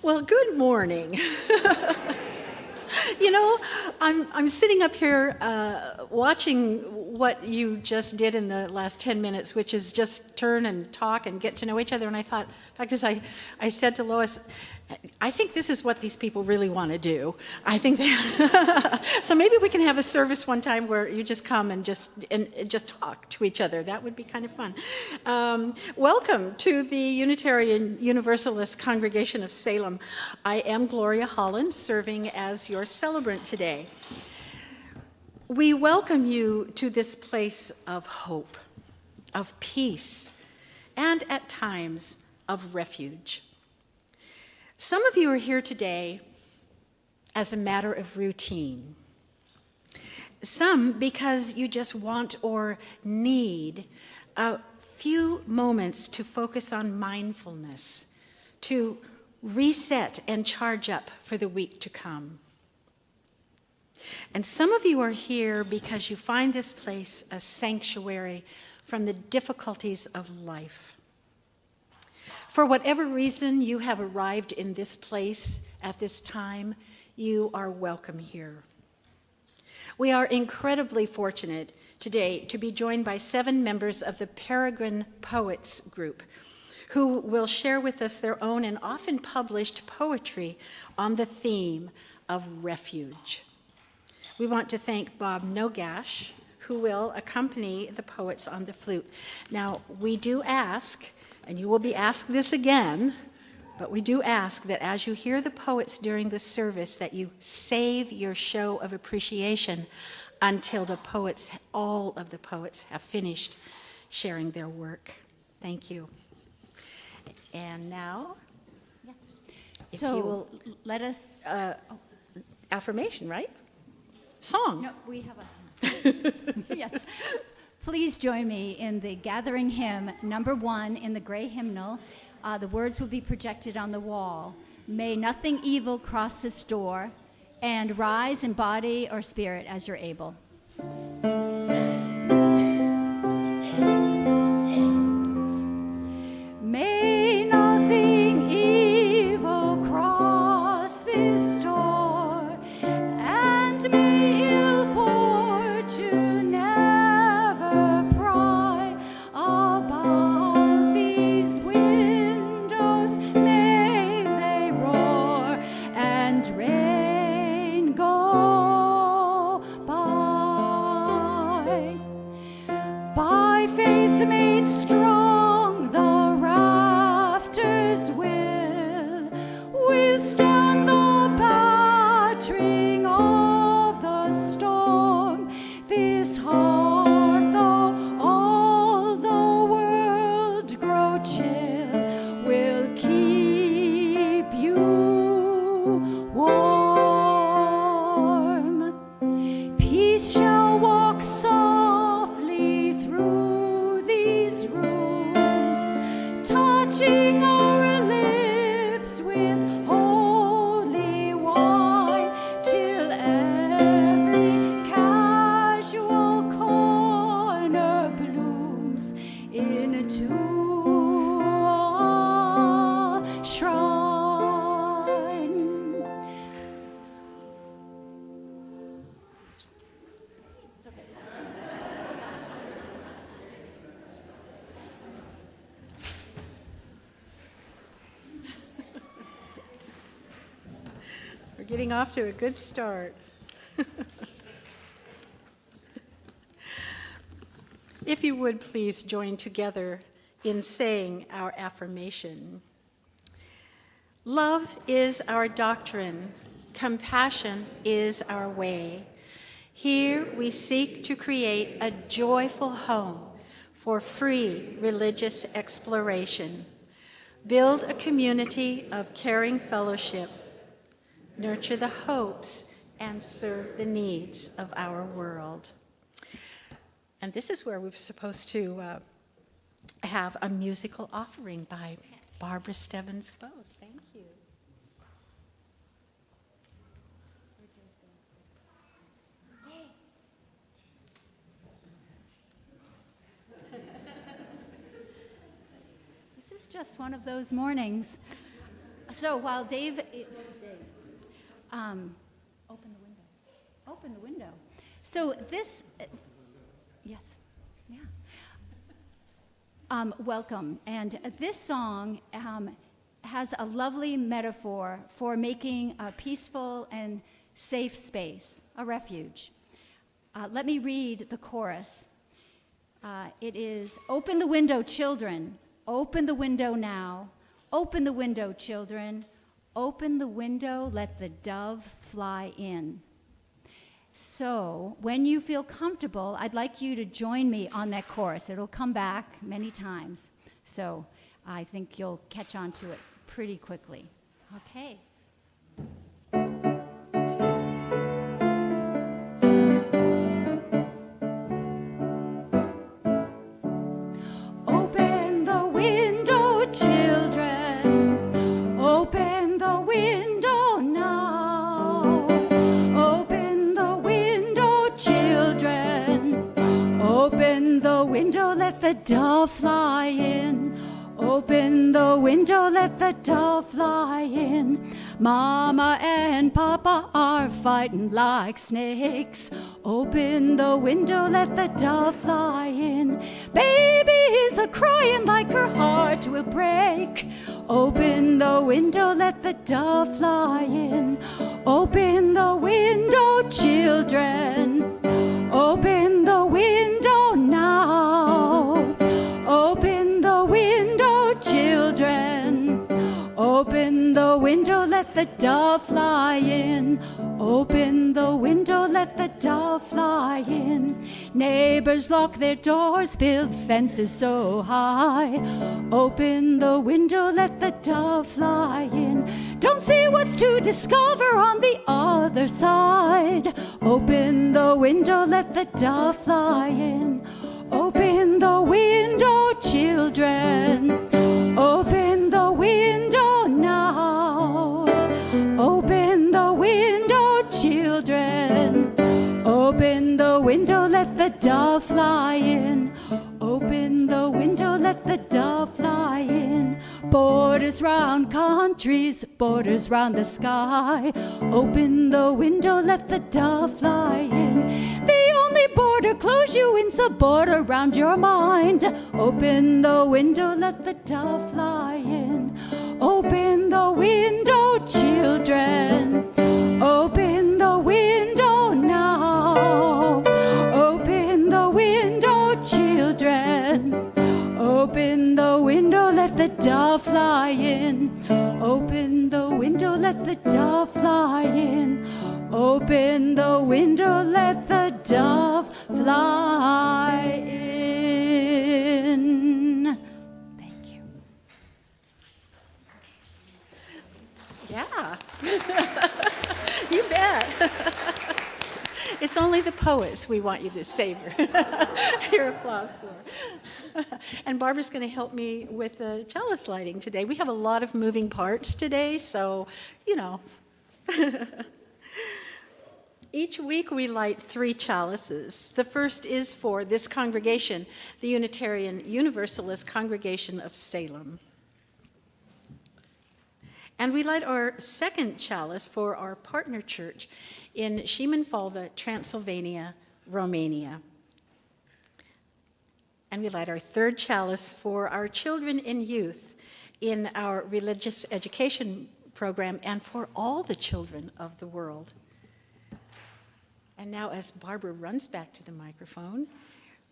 Well, good morning. You know, I'm sitting up here watching what you just did in the last 10 minutes, which is just turn and talk and get to know each other. And I thought, in fact, as I said to Lois, I think this is what these people really want to do. I think so maybe we can have a service one time where you just come and just talk to each other. That would be kind of fun. Welcome to the Unitarian Universalist Congregation of Salem. I am Gloria Holland, serving as your celebrant today. We welcome you to this place of hope, of peace, and at times of refuge. Some of you are here today as a matter of routine. Some because you just want or need a few moments to focus on mindfulness, to reset and charge up for the week to come. And some of you are here because you find this place a sanctuary from the difficulties of life. For whatever reason you have arrived in this place at this time, you are welcome here. We are incredibly fortunate today to be joined by 7 members of the Peregrine Poets Group, who will share with us their own and often published poetry on the theme of refuge. We want to thank Bob Nogash, who will accompany the poets on the flute. Now, we do ask, and you will be asked this again, but we do ask that as you hear the poets during the service, that you save your show of appreciation until all of the poets have finished sharing their work. Thank you. And now, if you will, let us... affirmation, right? Song. No, we have a... Yes. Please join me in the gathering hymn, number 1 in the gray hymnal. The words will be projected on the wall. May nothing evil cross this door, and rise in body or spirit as you're able. May nothing evil cross this door, and may ill fortune never pry about these windows. May they roar and rain go by. By faith made strong, the rafters will withstand the battering of the storm. This heart, though all the world grow chill, will keep you warm. Peace shall walk softly through these rooms, touching our lips with holy wine, till every casual corner blooms into a shrine. It's okay. We're getting off to a good start. If you would please join together in saying our affirmation. Love is our doctrine, compassion is our way. Here we seek to create a joyful home for free religious exploration. Build a community of caring fellowship. Nurture the hopes and serve the needs of our world. And this is where we're supposed to have a musical offering by Barbara Stebbins-Bose. Thank you. This is just one of those mornings. So while Dave, open the window. Open the window. So this, yes, yeah. Welcome. And this song has a lovely metaphor for making a peaceful and safe space, a refuge. Let me read the chorus. It is, open the window, children. Open the window now. Open the window, children. Open the window, let the dove fly in. So when you feel comfortable, I'd like you to join me on that chorus. It'll come back many times. So I think you'll catch on to it pretty quickly. Okay. Open the window, children. Open the window now. Open the window, children. Open the window, let the dove fly in. Open the window, let the dove fly in. Mama and Papa are fighting like snakes. Open the window, let the dove fly in. Babies are crying like her heart will break. Open the window, let the dove fly in. Open the window, children. Open the window now. Open the window, children. Open the window, let the dove fly in. Open the window, let the dove fly in. Neighbors lock their doors, build fences so high. Open the window, let the dove fly in. Don't see what's to discover on the other side. Open the window, let the dove fly in. Open the window, children. Open the window now. Open the window, children. Open the window, let the dove fly in. Open the window, let the dove fly in. Borders round countries, borders round the sky. Open the window, let the dove fly in. The only border close you in's the border round your mind. Open the window, let the dove fly in. Open the window, children. Open the window now. Open the window, children. Open the window, let the dove fly in. Open the window, let the dove fly in. Open the window, let the dove fly in. Thank you. Yeah. You bet. It's only the poets we want you to savor your applause for. And Barbara's going to help me with the chalice lighting today. We have a lot of moving parts today, so, you know. Each week we light 3 chalices. The first is for this congregation, the Unitarian Universalist Congregation of Salem. And we light our second chalice for our partner church in Šimenfalva, Transylvania, Romania. And we light our third chalice for our children and youth in our religious education program and for all the children of the world. And now, as Barbara runs back to the microphone,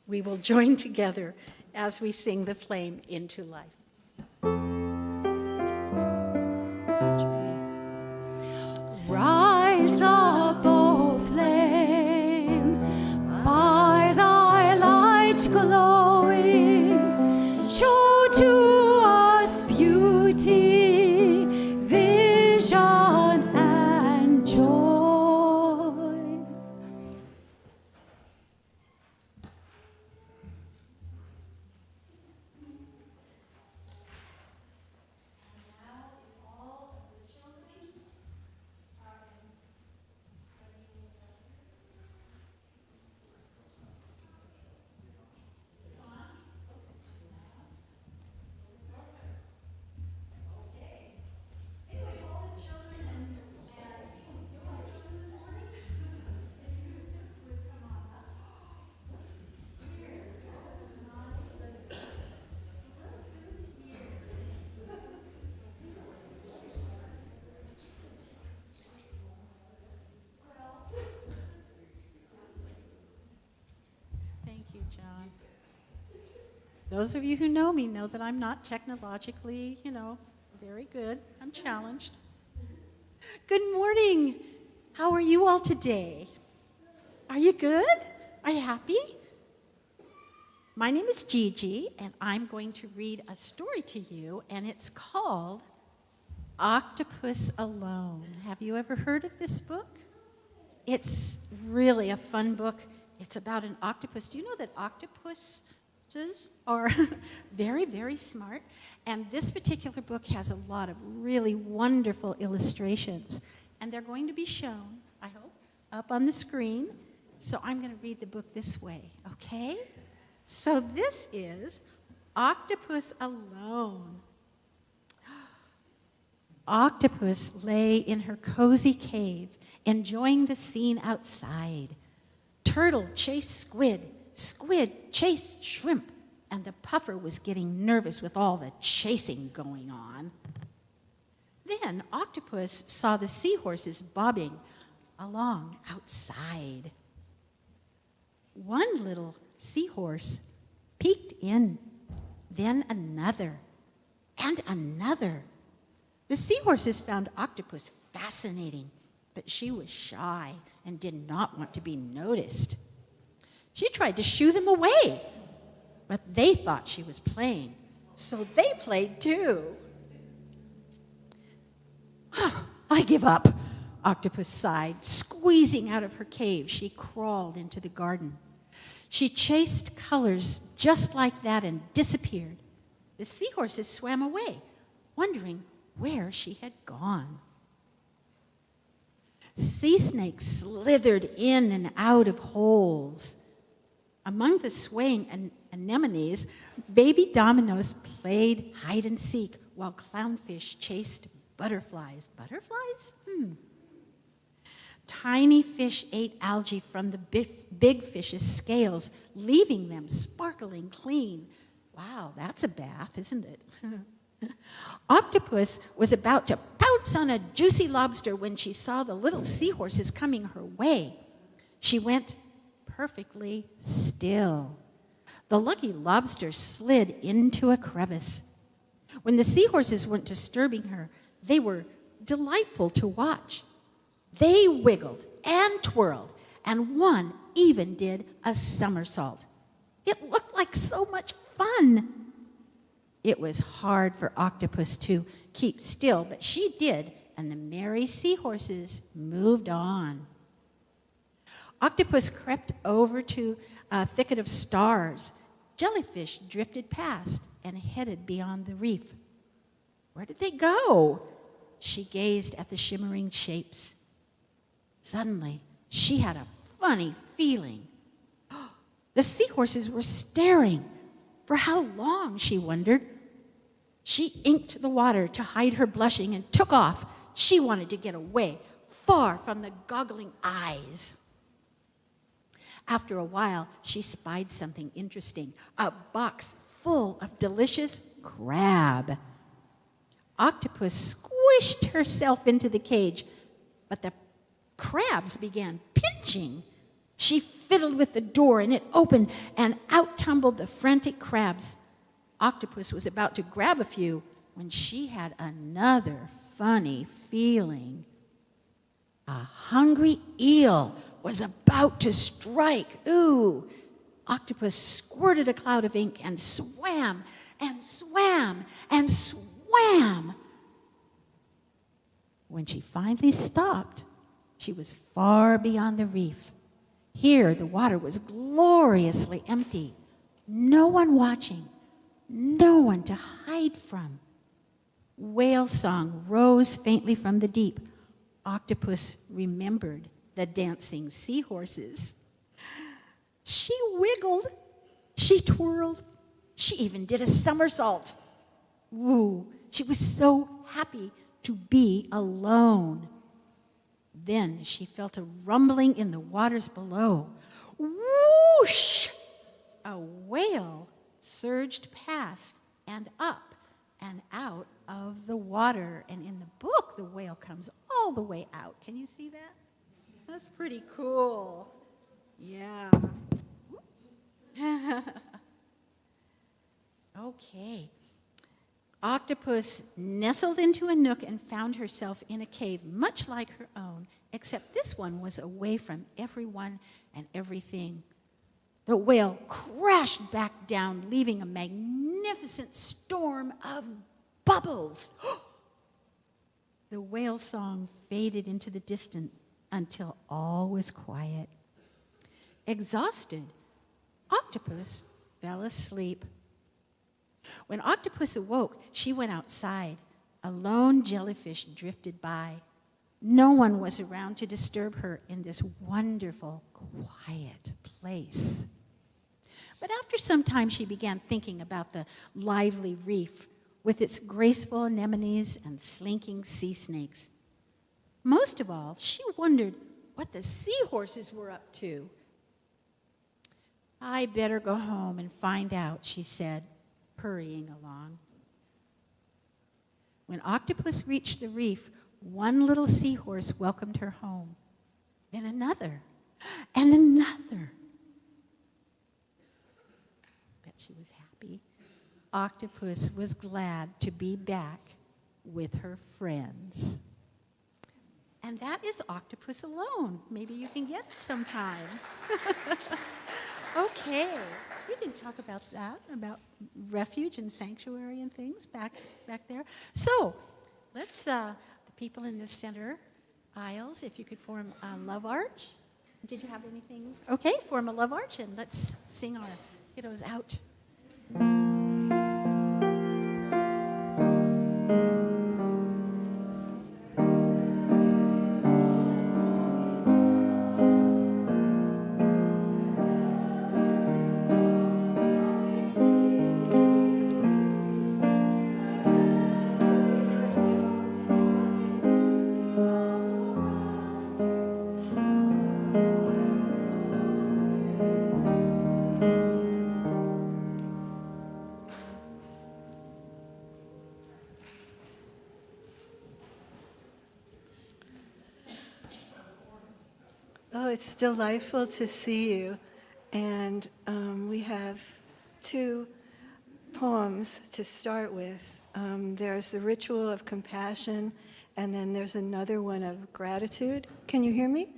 we will join together as we sing the flame into life. Rise up, O flame, by thy light glowing, show to us beauty, vision, and joy. Those of you who know me know that I'm not technologically, very good. I'm challenged. Good morning. How are you all today? Are you good? Are you happy? My name is Gigi, and I'm going to read a story to you, and it's called Octopus Alone. Have you ever heard of this book? It's really a fun book. It's about an octopus. Do you know that octopuses are very, very smart? And this particular book has a lot of really wonderful illustrations. And they're going to be shown, I hope, up on the screen. So I'm going to read the book this way, okay? So this is Octopus Alone. Octopus lay in her cozy cave, enjoying the scene outside. Turtle chased squid, squid chased shrimp, and the puffer was getting nervous with all the chasing going on. Then Octopus saw the seahorses bobbing along outside. One little seahorse peeked in, then another, and another. The seahorses found Octopus fascinating, but she was shy and did not want to be noticed. She tried to shoo them away, but they thought she was playing, so they played too. I give up, Octopus sighed. Squeezing out of her cave, she crawled into the garden. She chased colors just like that and disappeared. The seahorses swam away, wondering where she had gone. Sea snakes slithered in and out of holes. Among the swaying anemones, baby dominoes played hide and seek while clownfish chased butterflies. Butterflies? Tiny fish ate algae from the big fish's scales, leaving them sparkling clean. Wow, that's a bath, isn't it? Octopus was about to pounce on a juicy lobster when she saw the little seahorses coming her way. She went perfectly still. The lucky lobster slid into a crevice. When the seahorses weren't disturbing her, they were delightful to watch. They wiggled and twirled, and one even did a somersault. It looked like so much fun. It was hard for Octopus to keep still, but she did, and the merry seahorses moved on. Octopus crept over to a thicket of stars. Jellyfish drifted past and headed beyond the reef. Where did they go? She gazed at the shimmering shapes. Suddenly, she had a funny feeling. The seahorses were staring. For how long, she wondered. She inked the water to hide her blushing and took off. She wanted to get away, far from the goggling eyes. After a while, she spied something interesting, a box full of delicious crab. Octopus squished herself into the cage, but the crabs began pinching. She fiddled with the door, and it opened, and out tumbled the frantic crabs. Octopus was about to grab a few when she had another funny feeling. A hungry eel was about to strike. Ooh! Octopus squirted a cloud of ink and swam and swam and swam. When she finally stopped, she was far beyond the reef. Here, the water was gloriously empty. No one watching, no one to hide from. Whale song rose faintly from the deep. Octopus remembered the dancing seahorses. She wiggled, she twirled, she even did a somersault. Ooh, she was so happy to be alone. Then she felt a rumbling in the waters below. Whoosh! A whale surged past and up and out of the water. And in the book, the whale comes all the way out. Can you see that? That's pretty cool. Yeah. Okay. Octopus nestled into a nook and found herself in a cave much like her own, except this one was away from everyone and everything. The whale crashed back down, leaving a magnificent storm of bubbles. The whale song faded into the distance until all was quiet. Exhausted, Octopus fell asleep. When Octopus awoke, she went outside. A lone jellyfish drifted by. No one was around to disturb her in this wonderful, quiet place. But after some time, she began thinking about the lively reef with its graceful anemones and slinking sea snakes. Most of all, she wondered what the seahorses were up to. "I better go home and find out," she said, hurrying along. When Octopus reached the reef, one little seahorse welcomed her home. Then another, and another. Bet she was happy. Octopus was glad to be back with her friends. And that is Octopus Alone. Maybe you can get it sometime. Okay, we can talk about that, about refuge and sanctuary and things back there. So, let's, the people in the center aisles, if you could form a love arch. Did you have anything? Okay, form a love arch and let's sing our kiddos out. Oh, it's delightful to see you. And we have two poems to start with. There's the ritual of compassion, and then there's another one of gratitude. Can you hear me?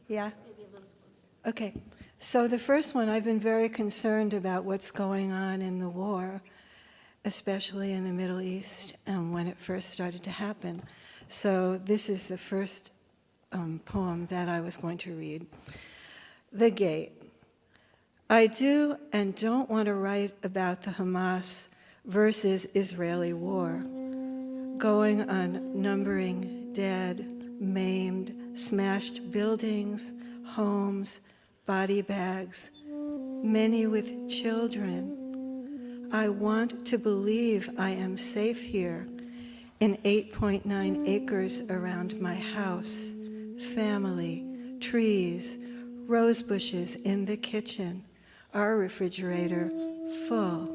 Yeah? Maybe a little closer. Okay. So the first one, I've been very concerned about what's going on in the war, especially in the Middle East, when it first started to happen. So this is the first poem that I was going to read. The Gate. I do and don't want to write about the Hamas versus Israeli war, going on numbering dead, maimed, smashed buildings, homes, body bags, many with children. I want to believe I am safe here in 8.9 acres around my house, family, trees, rose bushes in the kitchen, our refrigerator full.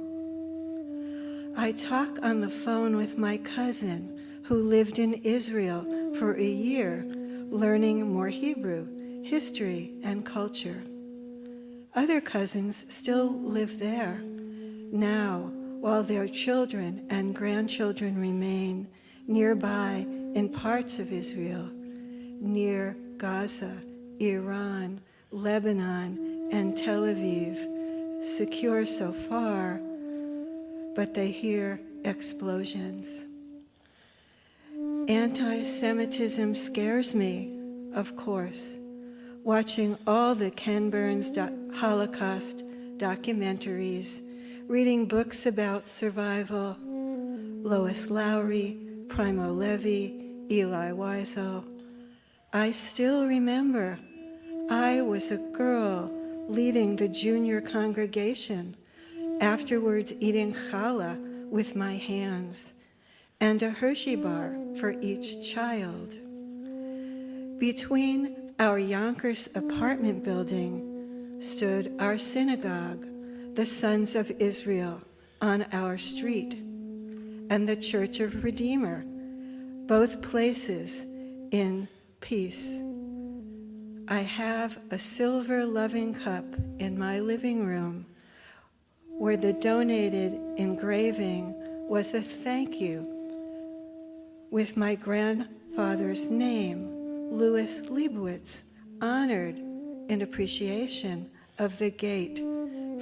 I talk on the phone with my cousin who lived in Israel for a year, learning more Hebrew, history, and culture. Other cousins still live there now, while their children and grandchildren remain nearby in parts of Israel, near Gaza, Iran, Lebanon, and Tel Aviv, secure so far, but they hear explosions. Anti-Semitism scares me, of course, watching all the Ken Burns Holocaust documentaries, reading books about survival, Lois Lowry, Primo Levi, Eli Wiesel. I still remember I was a girl leading the junior congregation, afterwards eating challah with my hands, and a Hershey bar for each child. Between our Yonkers apartment building stood our synagogue, the Sons of Israel, on our street, and the Church of Redeemer, both places in peace. I have a silver loving cup in my living room where the donated engraving was a thank you with my grandfather's name, Louis Leibowitz, honored in appreciation of the gate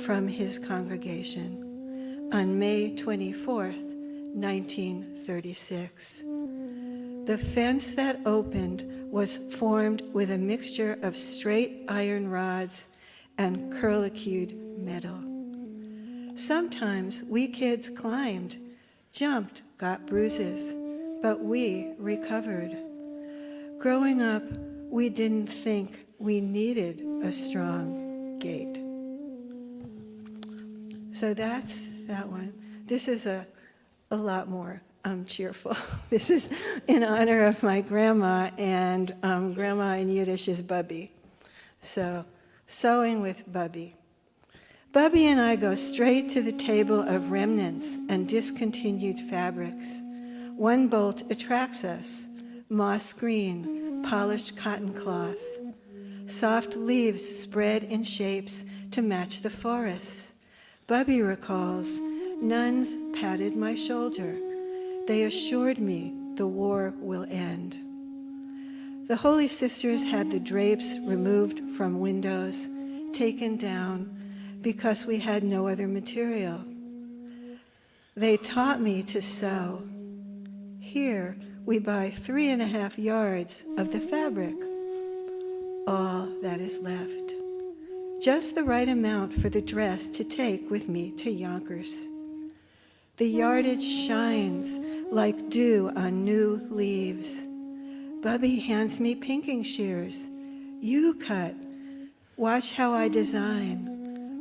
from his congregation on May 24th, 1936. The fence that opened was formed with a mixture of straight iron rods and curlicued metal. Sometimes we kids climbed, jumped, got bruises, but we recovered. Growing up, we didn't think we needed a strong gate. So that's that one. This is a lot more cheerful. This is in honor of my grandma, and grandma in Yiddish is Bubby. So, sewing with Bubby. Bubby and I go straight to the table of remnants and discontinued fabrics. One bolt attracts us, moss green, polished cotton cloth. Soft leaves spread in shapes to match the forests. Bubby recalls, nuns patted my shoulder. They assured me the war will end. The Holy Sisters had the drapes removed from windows, taken down, because we had no other material. They taught me to sew. Here, we buy 3.5 yards of the fabric, all that is left. Just the right amount for the dress to take with me to Yonkers. The yardage shines like dew on new leaves. Bubby hands me pinking shears. You cut. Watch how I design.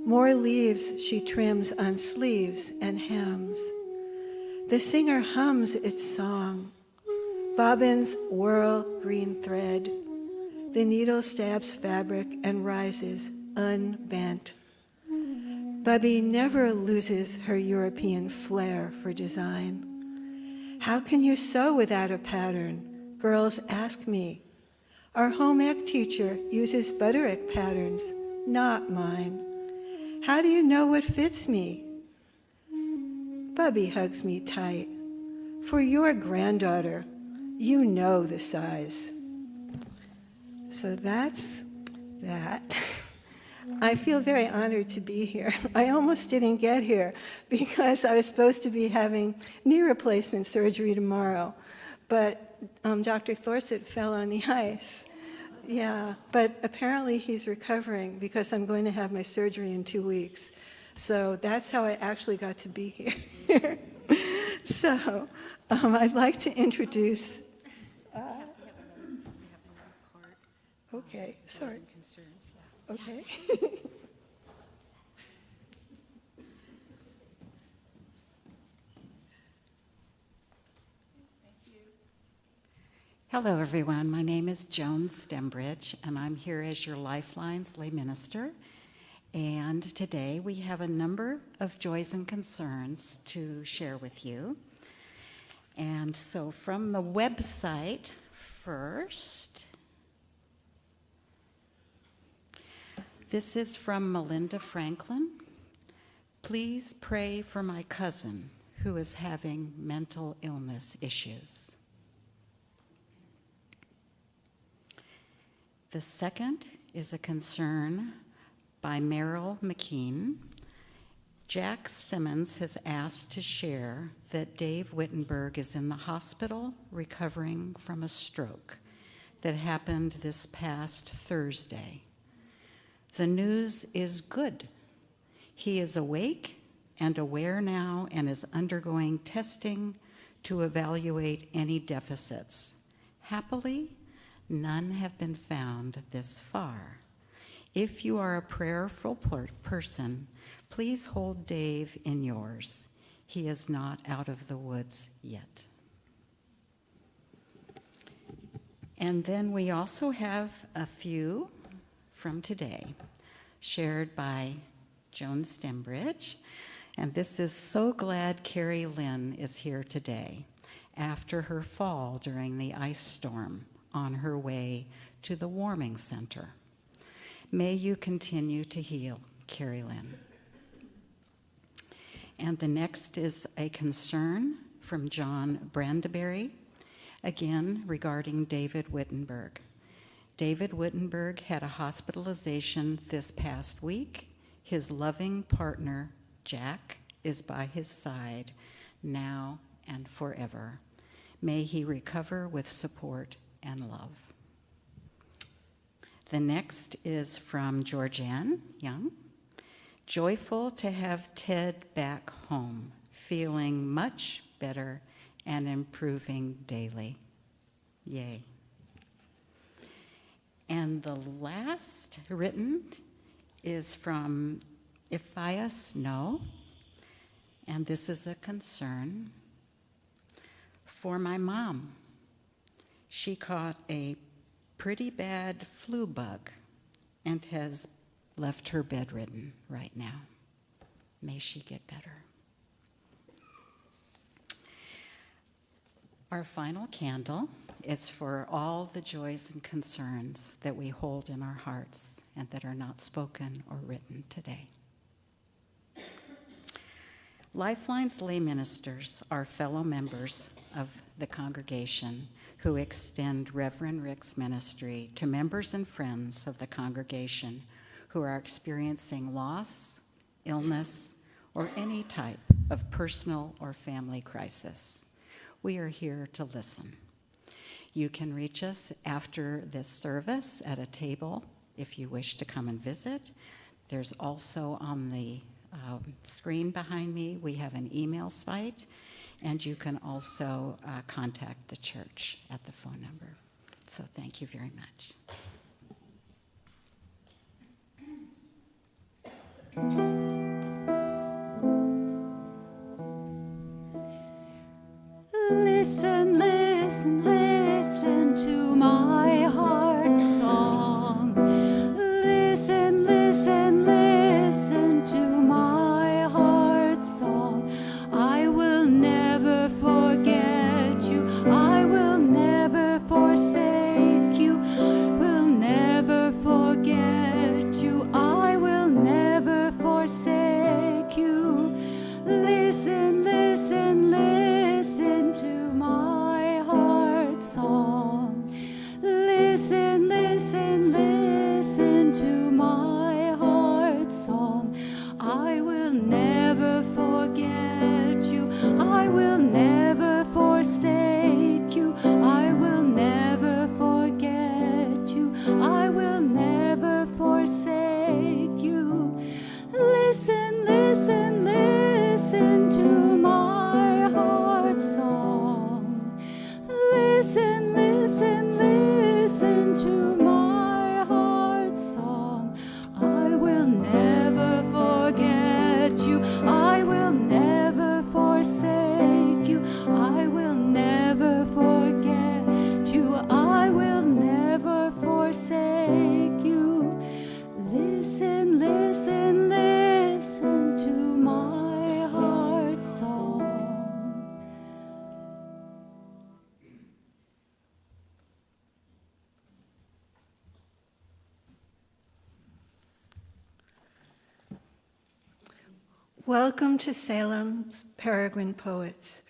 More leaves she trims on sleeves and hems. The singer hums its song. Bobbins whirl green thread. The needle stabs fabric and rises unbent. Bubby never loses her European flair for design. How can you sew without a pattern? Girls ask me. Our home ec teacher uses Butterick patterns, not mine. How do you know what fits me? Bubby hugs me tight. For your granddaughter, you know the size. So that's that. I feel very honored to be here. I almost didn't get here because I was supposed to be having knee replacement surgery tomorrow, but Dr. Thorsett fell on the ice. Yeah, but apparently he's recovering because I'm going to have my surgery in 2 weeks. So that's how I actually got to be here. So I'd like to introduce. Okay, sorry. Okay. Hello, everyone. My name is Joan Stembridge, and I'm here as your Lifelines lay minister. And today we have a number of joys and concerns to share with you. And so from the website first, this is from Melinda Franklin. Please pray for my cousin who is having mental illness issues. The second is a concern by Merrill McKean. Jack Simmons has asked to share that Dave Wittenberg is in the hospital recovering from a stroke that happened this past Thursday. The news is good. He is awake and aware now and is undergoing testing to evaluate any deficits. Happily, none have been found this far. If you are a prayerful person, please hold Dave in yours. He is not out of the woods yet. And then we also have a few from today, shared by Joan Stembridge. And this is so glad Carrie Lynn is here today after her fall during the ice storm on her way to the warming center. May you continue to heal, Carrie Lynn. And the next is a concern from John Brandeberry, again regarding David Wittenberg. David Wittenberg had a hospitalization this past week. His loving partner, Jack, is by his side now and forever. May he recover with support and love. The next is from Georgianne Young. Joyful to have Ted back home, feeling much better and improving daily. Yay. And the last written is from Ifaya Snow, and this is a concern for my mom. She caught a pretty bad flu bug and has left her bedridden right now. May she get better. Our final candle is for all the joys and concerns that we hold in our hearts and that are not spoken or written today. Lifeline's lay ministers are fellow members of the congregation who extend Reverend Rick's ministry to members and friends of the congregation who are experiencing loss, illness, or any type of personal or family crisis. We are here to listen. You can reach us after this service at a table if you wish to come and visit. There's also on the screen behind me, we have an email site, and you can also contact the church at the phone number. So thank you very much. Listen, listen, listen to my heart's song. Listen, listen, listen to my heart's song. I will never forget you. I will never forsake you. Will never forget you. I will never forsake you. Listen, listen, listen to my heart's song. Listen, listen, listen to my heart's song. I will never forget you. I will never forsake you. I will never forget you. I will never forsake you. Listen, listen, listen to my heart's song. Listen, listen, listen to my heart's song. I will never forget you. I will never forsake you. I will never forget you. I will never forsake you. Listen, listen, listen to my heart's song. Welcome to Salem's Peregrine Poets.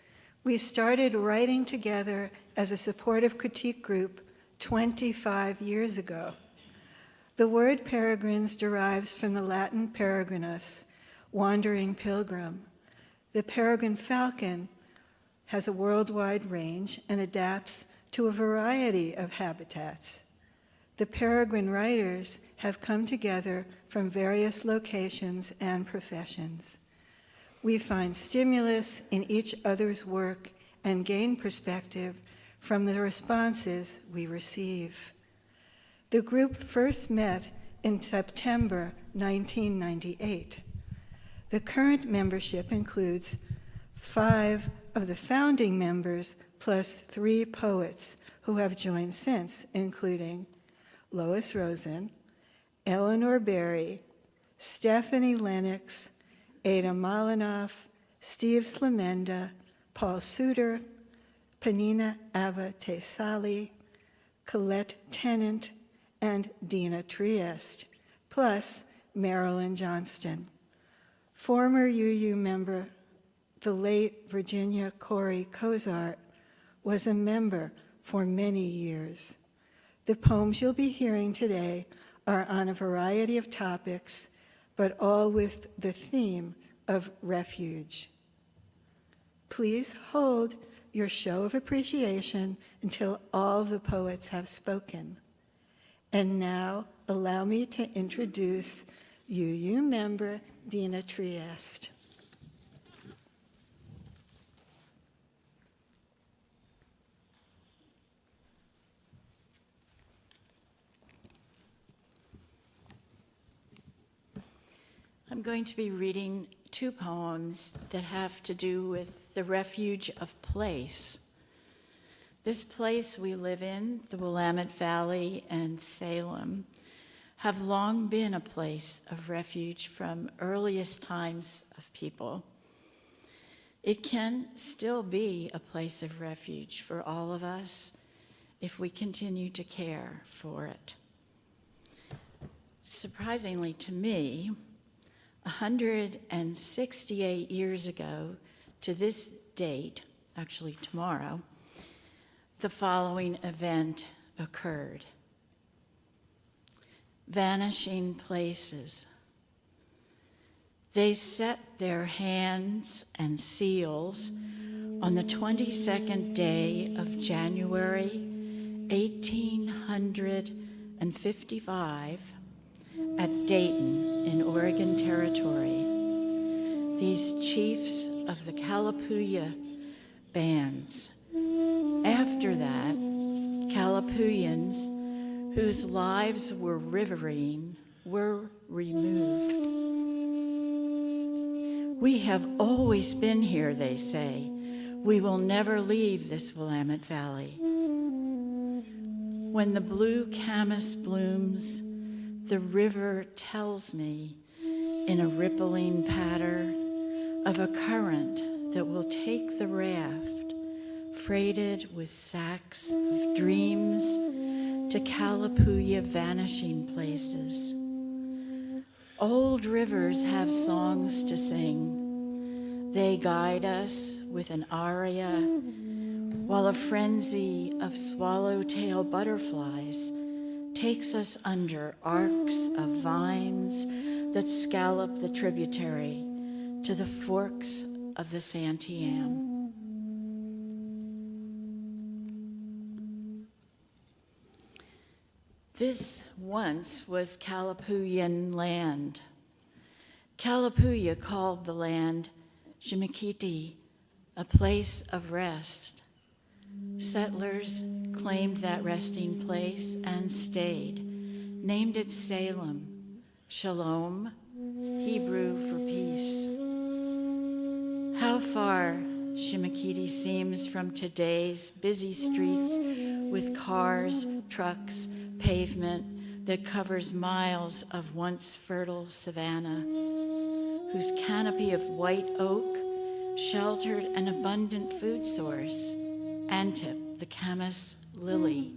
We started writing together as a supportive critique group 25 years ago. The word peregrines derives from the Latin peregrinus, wandering pilgrim. The peregrine falcon has a worldwide range and adapts to a variety of habitats. The peregrine writers have come together from various locations and professions. We find stimulus in each other's work and gain perspective from the responses we receive. The group first met in September 1998. The current membership includes 5 of the founding members plus 3 poets who have joined since, including Lois Rosen, Eleanor Berry, Stephanie Lennox, Ada Malinoff, Steve Slamenda, Paul Suter, Panina Ava Tesali, Colette Tennant, and Dina Trieste, plus Marilyn Johnston. Former UU member the late Virginia Corey Cozart was a member for many years. The poems you'll be hearing today are on a variety of topics, but all with the theme of refuge. Please hold your show of appreciation until all the poets have spoken. And now, allow me to introduce UU member Dina Trieste. I'm going to be reading two poems that have to do with the refuge of place. This place we live in, the Willamette Valley and Salem, have long been a place of refuge from earliest times of people. It can still be a place of refuge for all of us if we continue to care for it. Surprisingly to me, 168 years ago to this date, actually tomorrow, the following event occurred. Vanishing places. They set their hands and seals on the 22nd day of January, 1855, at Dayton in Oregon Territory. These chiefs of the Kalapuya bands. After that, Kalapuyans, whose lives were riverine, were removed. We have always been here, they say. We will never leave this Willamette Valley. When the blue camas blooms, the river tells me in a rippling patter of a current that will take the raft, freighted with sacks of dreams, to Kalapuya vanishing places. Old rivers have songs to sing. They guide us with an aria, while a frenzy of swallowtail butterflies takes us under arcs of vines that scallop the tributary to the forks of the Santiam. This once was Kalapuyan land. Kalapuya called the land Shimikiti, a place of rest. Settlers claimed that resting place and stayed, named it Salem, Shalom, Hebrew for peace. How far Shimikiti seems from today's busy streets with cars, trucks, pavement that covers miles of once fertile savanna, whose canopy of white oak sheltered an abundant food source, Antip, the camas lily.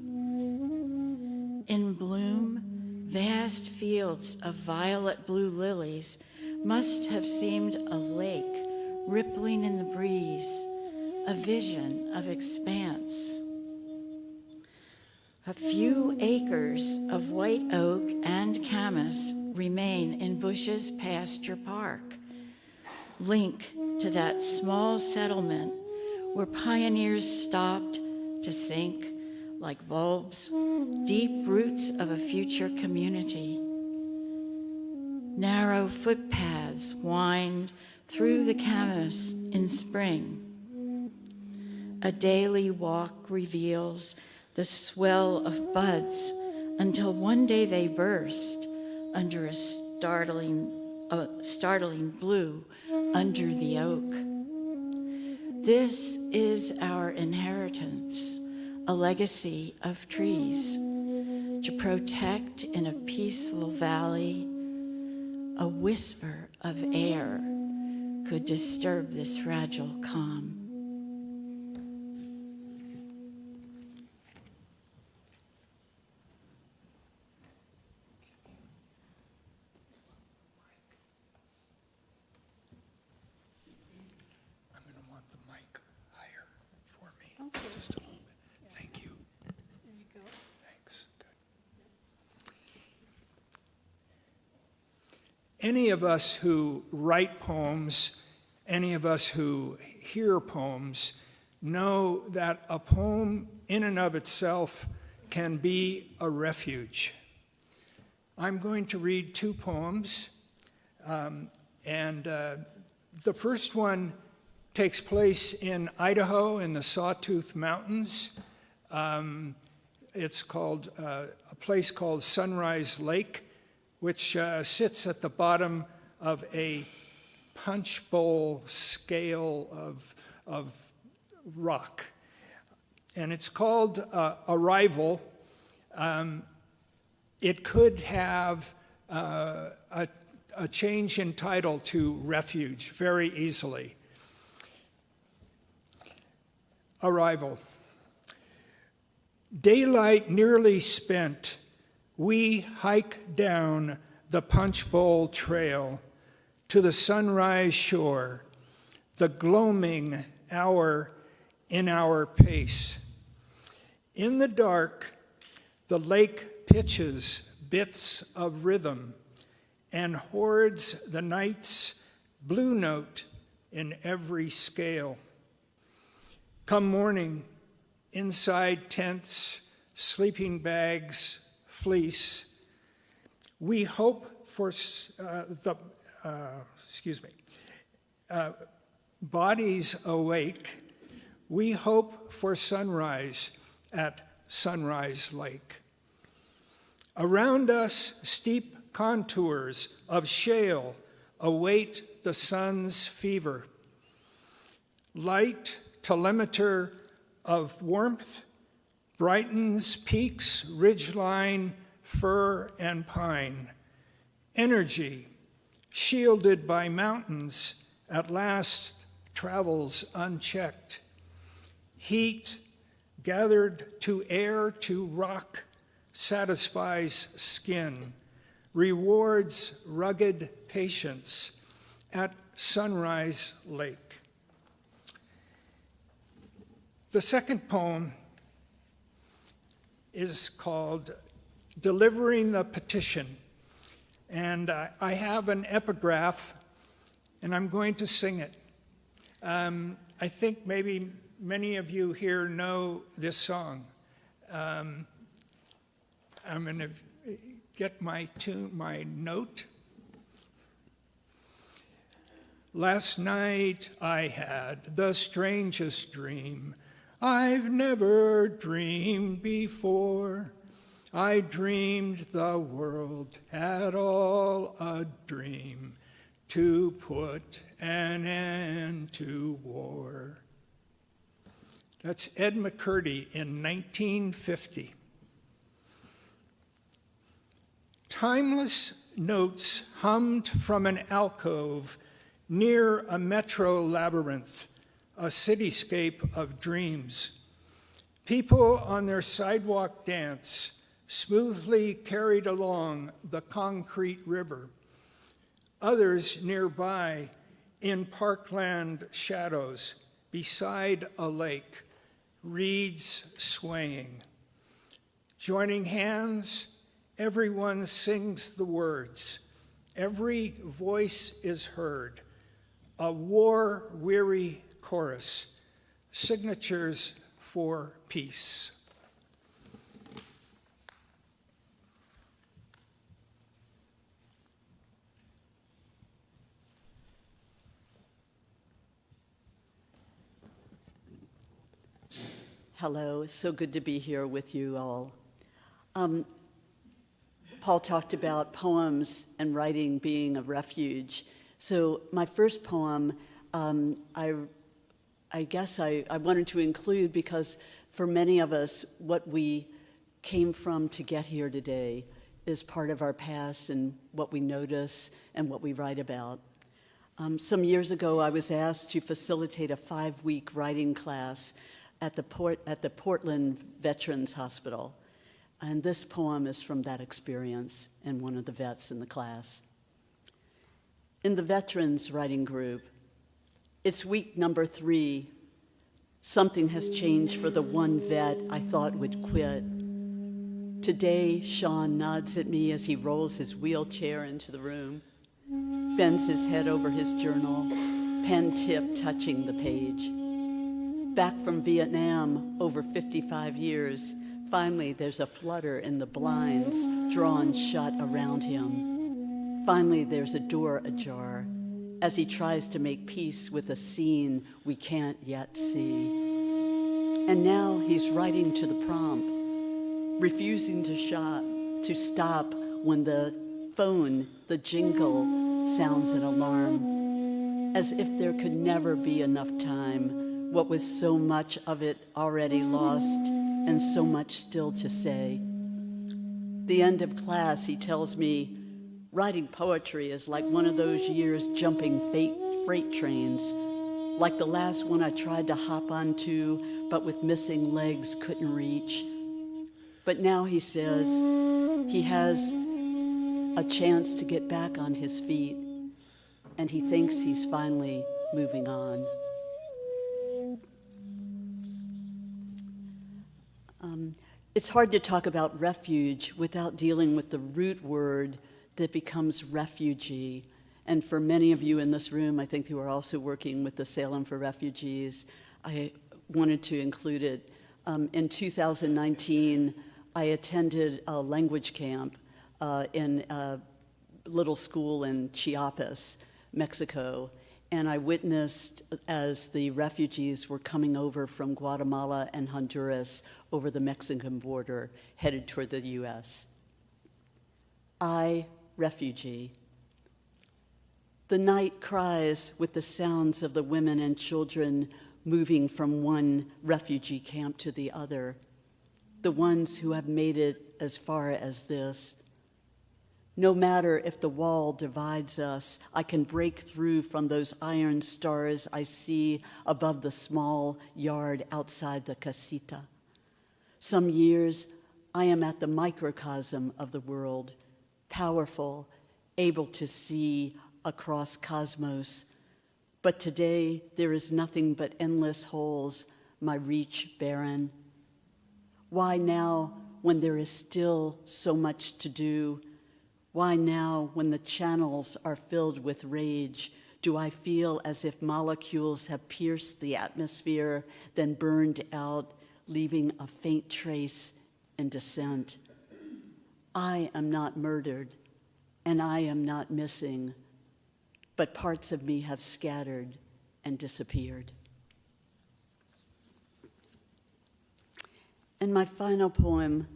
In bloom, vast fields of violet blue lilies must have seemed a lake rippling in the breeze, a vision of expanse. A few acres of white oak and camas remain in Bush's Pasture Park, link to that small settlement where pioneers stopped to sink, like bulbs, deep roots of a future community. Narrow footpaths wind through the camas in spring. A daily walk reveals the swell of buds until one day they burst under a startling blue under the oak. This is our inheritance, a legacy of trees to protect in a peaceful valley. A whisper of air could disturb this fragile calm. just a little bit. Thank you. There you go. Thanks. Good. Any of us who write poems, any of us who hear poems, know that a poem in and of itself can be a refuge. I'm going to read two poems, and the first one takes place in Idaho in the Sawtooth Mountains. It's called a place called Sunrise Lake, which sits at the bottom of a punch bowl scale of rock. And it's called Arrival. It could have a change in title to Refuge very easily. Arrival. Daylight nearly spent, we hike down the Punch Bowl Trail to the sunrise shore, the gloaming hour in our pace. In the dark, the lake pitches bits of rhythm and hoards the night's blue note in every scale. Come morning, inside tents, sleeping bags, fleece, we hope for bodies awake. We hope for sunrise at Sunrise Lake. Around us, steep contours of shale await the sun's fever. Light telemeter of warmth brightens peaks, ridgeline, fir, and pine. Energy, shielded by mountains, at last travels unchecked. Heat, gathered to air to rock, satisfies skin, rewards rugged patience at Sunrise Lake. The second poem is called Delivering the Petition, and I have an epigraph, and I'm going to sing it. I think maybe many of you here know this song. I'm going to get my note. Last night I had the strangest dream I've never dreamed before. I dreamed the world had all a dream to put an end to war. That's Ed McCurdy in 1950. Timeless notes hummed from an alcove near a metro labyrinth, a cityscape of dreams. People on their sidewalk dance, smoothly carried along the concrete river. Others nearby in parkland shadows beside a lake, reeds swaying. Joining hands, everyone sings the words. Every voice is heard. A war-weary chorus, signatures for peace. Hello, it's so good to be here with you all. Paul talked about poems and writing being a refuge. So my first poem, I guess I wanted to include because for many of us, what we came from to get here today is part of our past and what we notice and what we write about. Some years ago, I was asked to facilitate a 5-week writing class at the Portland Veterans Hospital. And this poem is from that experience and one of the vets in the class. In the veterans writing group, it's week number 3. Something has changed for the one vet I thought would quit. Today, Sean nods at me as he rolls his wheelchair into the room, bends his head over his journal, pen tip touching the page. Back from Vietnam, over 55 years, finally there's a flutter in the blinds drawn shut around him. Finally there's a door ajar as he tries to make peace with a scene we can't yet see. And now he's writing to the prompt, refusing to stop when the phone, the jingle, sounds an alarm, as if there could never be enough time, what with so much of it already lost and so much still to say. The end of class, he tells me, writing poetry is like one of those years jumping freight trains, like the last one I tried to hop onto, but with missing legs couldn't reach. But now he says he has a chance to get back on his feet, and he thinks he's finally moving on. It's hard to talk about refuge without dealing with the root word that becomes refugee. And for many of you in this room, I think who are also working with the Salem for Refugees, I wanted to include it. In 2019, I attended a language camp in a little school in Chiapas, Mexico, and I witnessed as the refugees were coming over from Guatemala and Honduras over the Mexican border, headed toward the US. I, refugee. The night cries with the sounds of the women and children moving from one refugee camp to the other, the ones who have made it as far as this. No matter if the wall divides us, I can break through from those iron stars I see above the small yard outside the casita. Some years, I am at the microcosm of the world, powerful, able to see across cosmos. But today, there is nothing but endless holes, my reach barren. Why now, when there is still so much to do? Why now, when the channels are filled with rage, do I feel as if molecules have pierced the atmosphere, then burned out, leaving a faint trace in descent? I am not murdered, and I am not missing, but parts of me have scattered and disappeared. And my final poem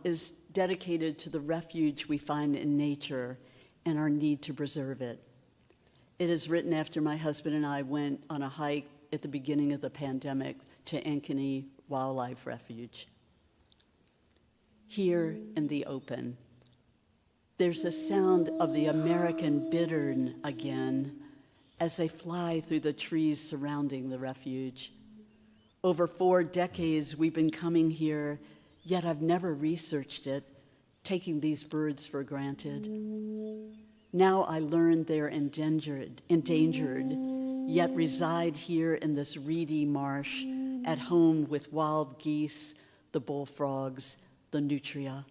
is dedicated to the refuge we find in nature and our need to preserve it. It is written after my husband and I went on a hike at the beginning of the pandemic to Ankeny Wildlife Refuge. Here in the open, there's the sound of the American bittern again as they fly through the trees surrounding the refuge. Over 4 decades we've been coming here, yet I've never researched it, taking these birds for granted. Now I learn they're endangered, yet reside here in this reedy marsh, at home with wild geese, the bullfrogs, the nutria.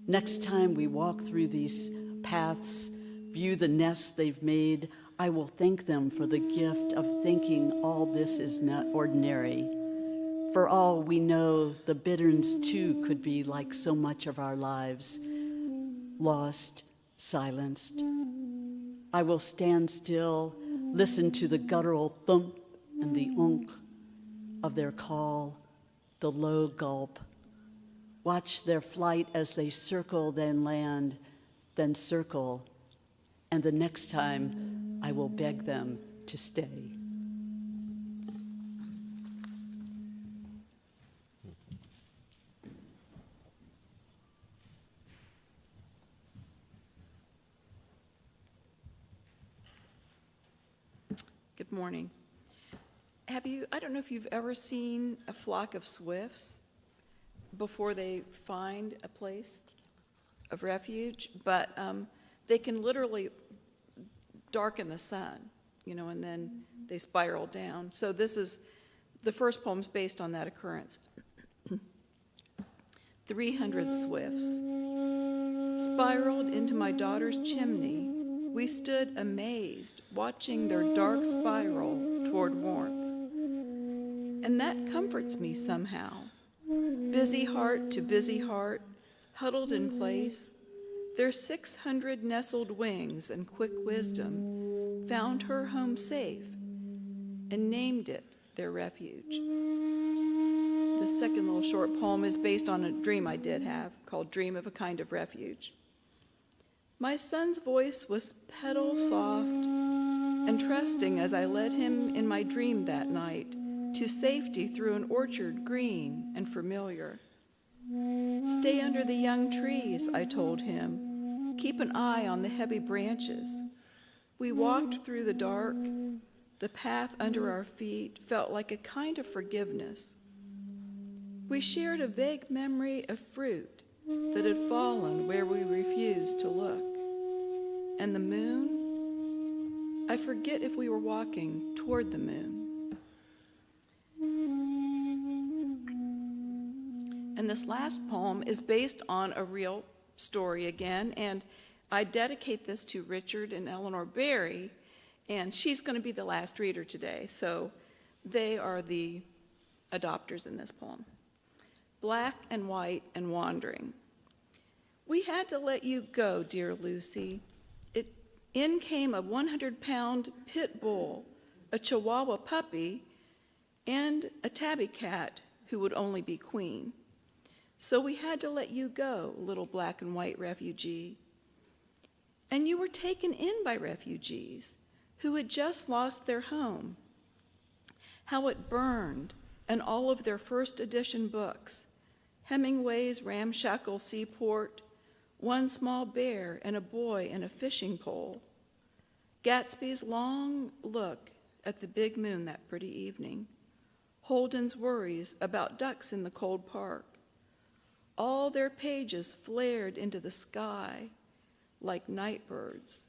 Next time we walk through these paths, view the nests they've made, I will thank them for the gift of thinking all this is not ordinary. For all we know, the bitterns too could be like so much of our lives, lost, silenced. I will stand still, listen to the guttural thump and the unk of their call, the low gulp. Watch their flight as they circle, then land, then circle, and the next time I will beg them to stay. Good morning. I don't know if you've ever seen a flock of swifts before they find a place of refuge, but they can literally darken the sun, and then they spiral down. So this is The first poem's based on that occurrence. 300 swifts spiraled into my daughter's chimney. We stood amazed, watching their dark spiral toward warmth. And that comforts me somehow. Busy heart to busy heart, huddled in place, their 600 nestled wings and quick wisdom found her home safe and named it their refuge. The second little short poem is based on a dream I did have called Dream of a Kind of Refuge. My son's voice was petal soft and trusting as I led him in my dream that night to safety through an orchard green and familiar. Stay under the young trees, I told him. Keep an eye on the heavy branches. We walked through the dark. The path under our feet felt like a kind of forgiveness. We shared a vague memory of fruit that had fallen where we refused to look. And the moon, I forget if we were walking toward the moon. And this last poem is based on a real story again, and I dedicate this to Richard and Eleanor Berry, and she's going to be the last reader today, so they are the adopters in this poem. Black and white and wandering. We had to let you go, dear Lucy. In came a 100-pound pit bull, a Chihuahua puppy, and a tabby cat who would only be queen. So we had to let you go, little black and white refugee. And you were taken in by refugees who had just lost their home. How it burned, and all of their first edition books, Hemingway's ramshackle seaport, One Small Bear and a Boy in a Fishing Pole, Gatsby's long look at the big moon that pretty evening, Holden's worries about ducks in the cold park. All their pages flared into the sky like night birds,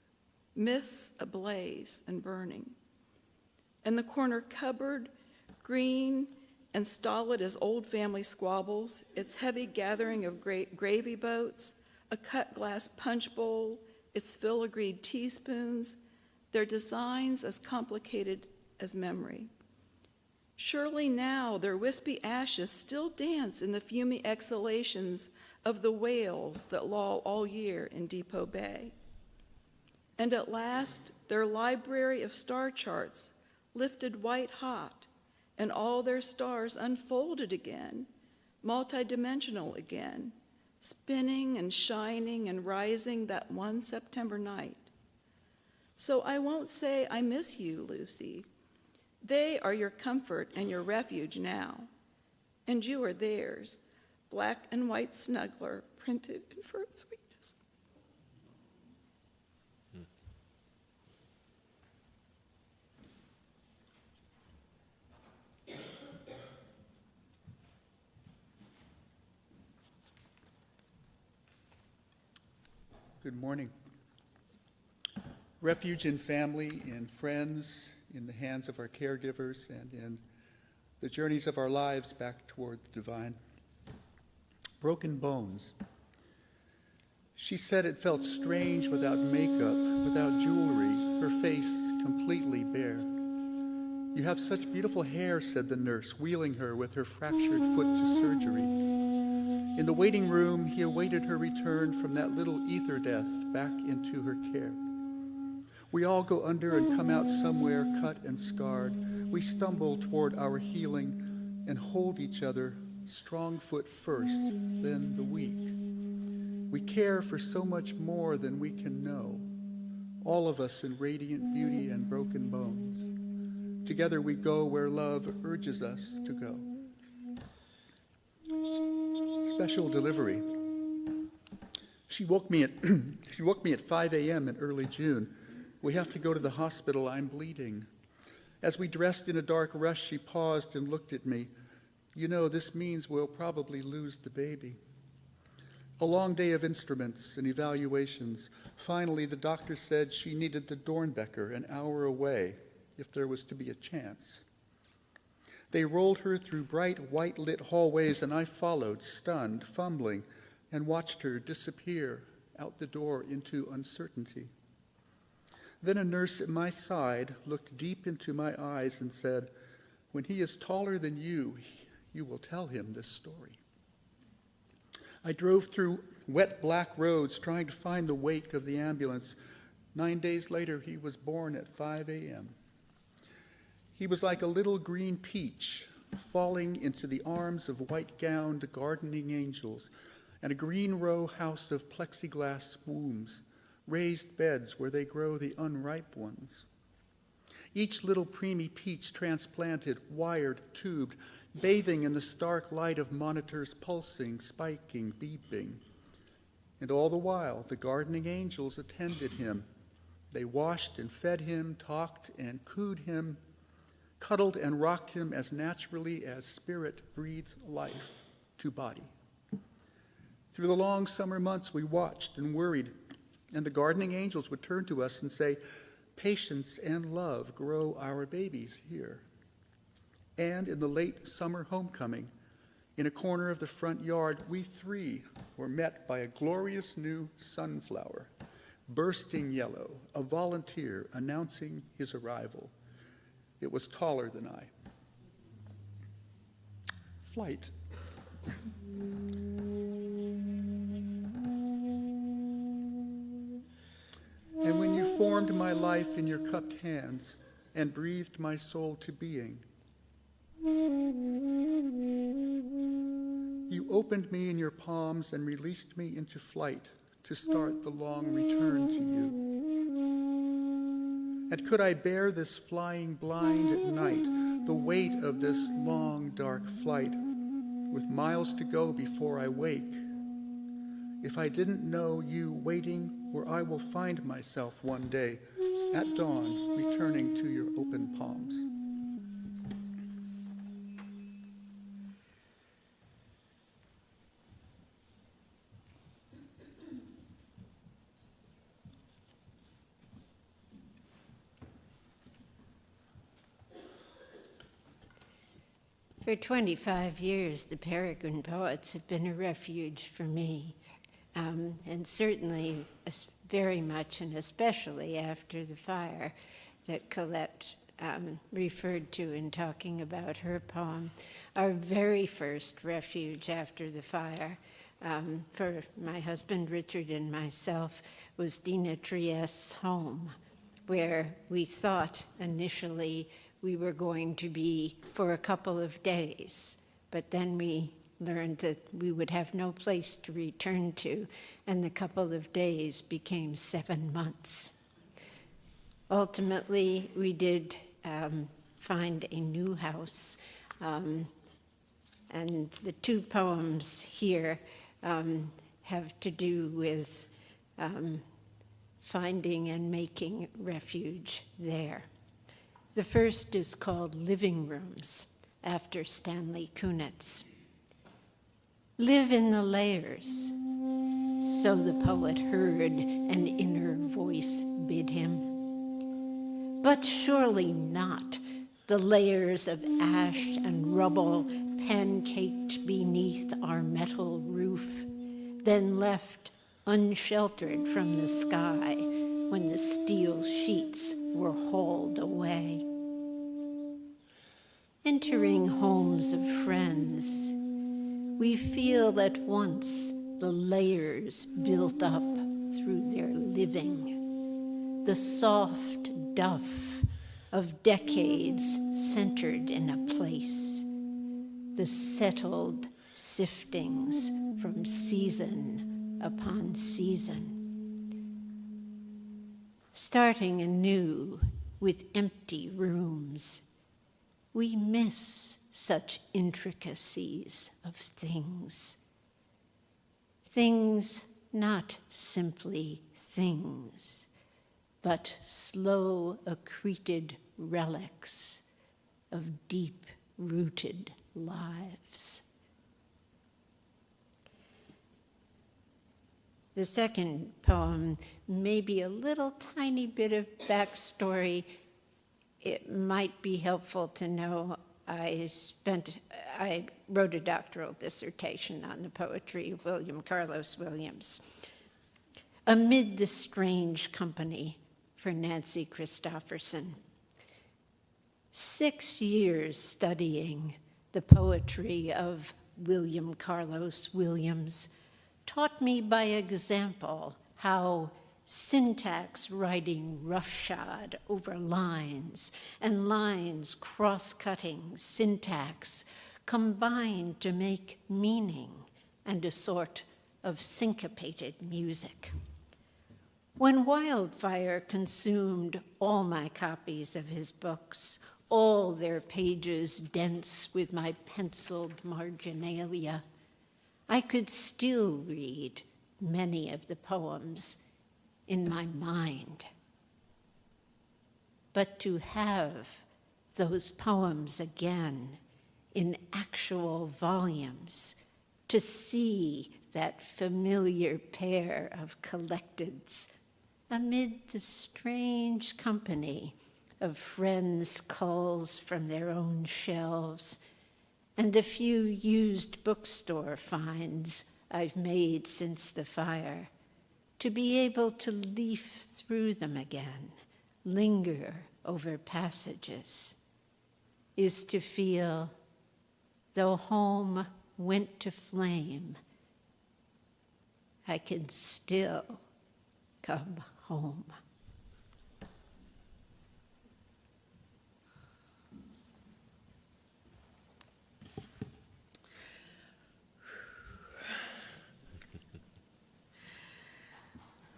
myths ablaze and burning. And the corner cupboard, green and stolid as old family squabbles, its heavy gathering of gravy boats, a cut glass punch bowl, its filigreed teaspoons, their designs as complicated as memory. Surely now their wispy ashes still dance in the fumy exhalations of the whales that loll all year in Depot Bay. And at last, their library of star charts lifted white hot, and all their stars unfolded again, multidimensional again, spinning and shining and rising that one September night. So I won't say I miss you, Lucy. They are your comfort and your refuge now, and you are theirs, black and white snuggler printed in fur sweetness. Good morning. Refuge in family, in friends, in the hands of our caregivers, and in the journeys of our lives back toward the divine. Broken bones. She said it felt strange without makeup, without jewelry, her face completely bare. You have such beautiful hair, said the nurse, wheeling her with her fractured foot to surgery. In the waiting room, he awaited her return from that little ether death back into her care. We all go under and come out somewhere cut and scarred. We stumble toward our healing and hold each other, strong foot first, then the weak. We care for so much more than we can know, all of us in radiant beauty and broken bones. Together we go where love urges us to go. Special delivery. She woke me at 5 a.m. in early June. We have to go to the hospital. I'm bleeding. As we dressed in a dark rush, she paused and looked at me. You know, this means we'll probably lose the baby. A long day of instruments and evaluations. Finally, the doctor said she needed the Dornbecker an hour away if there was to be a chance. They rolled her through bright, white-lit hallways, and I followed, stunned, fumbling, and watched her disappear out the door into uncertainty. Then a nurse at my side looked deep into my eyes and said, "When he is taller than you will tell him this story." I drove through wet black roads trying to find the wake of the ambulance. 9 days later, he was born at 5 a.m. He was like a little green peach falling into the arms of white-gowned gardening angels and a green row house of plexiglass wombs, raised beds where they grow the unripe ones. Each little preemie peach transplanted, wired, tubed, bathing in the stark light of monitors pulsing, spiking, beeping. And all the while, the gardening angels attended him. They washed and fed him, talked and cooed him, cuddled and rocked him as naturally as spirit breathes life to body. Through the long summer months, we watched and worried, and the gardening angels would turn to us and say, "Patience and love grow our babies here." And in the late summer homecoming, in a corner of the front yard, we three were met by a glorious new sunflower, bursting yellow, a volunteer announcing his arrival. It was taller than I. Flight. And when you formed my life in your cupped hands and breathed my soul to being, you opened me in your palms and released me into flight to start the long return to you. And could I bear this flying blind at night, the weight of this long, dark flight, with miles to go before I wake, if I didn't know you waiting where I will find myself one day, at dawn, returning to your open palms? For 25 years, the Peregrine Poets have been a refuge for me, and certainly very much and especially after the fire that Colette referred to in talking about her poem. Our very first refuge after the fire for my husband Richard and myself was Dina Triest's home, where we thought initially we were going to be for a couple of days, but then we learned that we would have no place to return to, and the couple of days became 7 months. Ultimately, we did find a new house, and the two poems here have to do with finding and making refuge there. The first is called Living Rooms, after Stanley Kunitz. Live in the layers, so the poet heard an inner voice bid him. But surely not the layers of ash and rubble pancaked beneath our metal roof, then left unsheltered from the sky when the steel sheets were hauled away. Entering homes of friends, we feel at once the layers built up through their living, the soft duff of decades centered in a place, the settled siftings from season upon season. Starting anew with empty rooms, we miss such intricacies of things. Things not simply things, but slow accreted relics of deep-rooted lives. The second poem may be a little tiny bit of backstory. It might be helpful to know I wrote a doctoral dissertation on the poetry of William Carlos Williams. Amid the Strange Company for Nancy Christopherson. 6 years studying the poetry of William Carlos Williams taught me by example how syntax writing roughshod over lines and lines cross-cutting syntax combined to make meaning and a sort of syncopated music. When wildfire consumed all my copies of his books, all their pages dense with my penciled marginalia, I could still read many of the poems in my mind. But to have those poems again in actual volumes, to see that familiar pair of collecteds amid the strange company of friends' culls from their own shelves and the few used bookstore finds I've made since the fire, to be able to leaf through them again, linger over passages, is to feel, though home went to flame, I can still come home.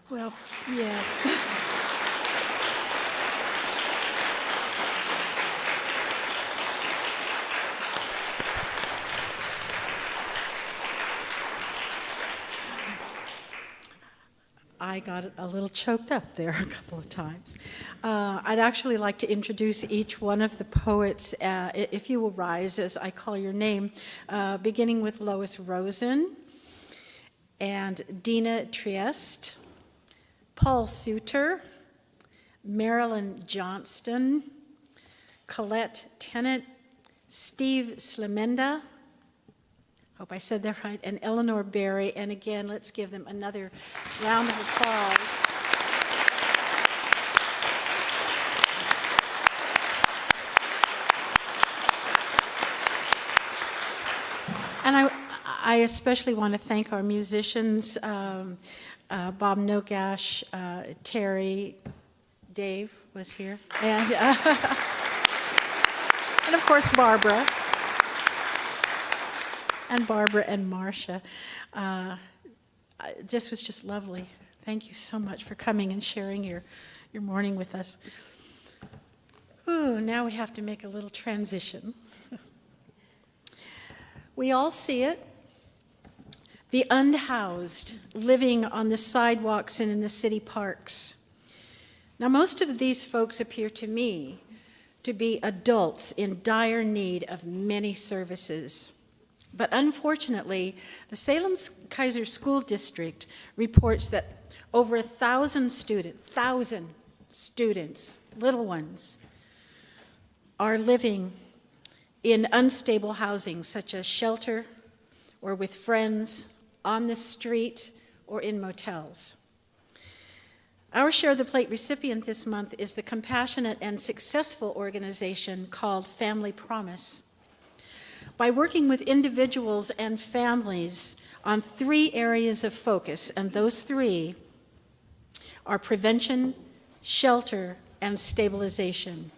Well, yes. I got a little choked up there a couple of times. I'd actually like to introduce each one of the poets, if you will rise as I call your name, beginning with Lois Rosen and Dina Trieste, Paul Suter, Marilyn Johnston, Colette Tennant, Steve Slemenda, hope I said that right, and Eleanor Berry. And again, let's give them another round of applause. And I especially want to thank our musicians, Bob Nogash, Terry, Dave was here, and of course Barbara. And Barbara and Marcia. This was just lovely. Thank you so much for coming and sharing your morning with us. Ooh, now we have to make a little transition. We all see it. The unhoused living on the sidewalks and in the city parks. Now, most of these folks appear to me to be adults in dire need of many services. But unfortunately, the Salem-Keizer School District reports that over 1,000 students, little ones, are living in unstable housing, such as shelter or with friends, on the street, or in motels. Our Share the Plate recipient this month is the compassionate and successful organization called Family Promise. By working with individuals and families on 3 areas of focus, and those 3 are prevention, shelter, and stabilization.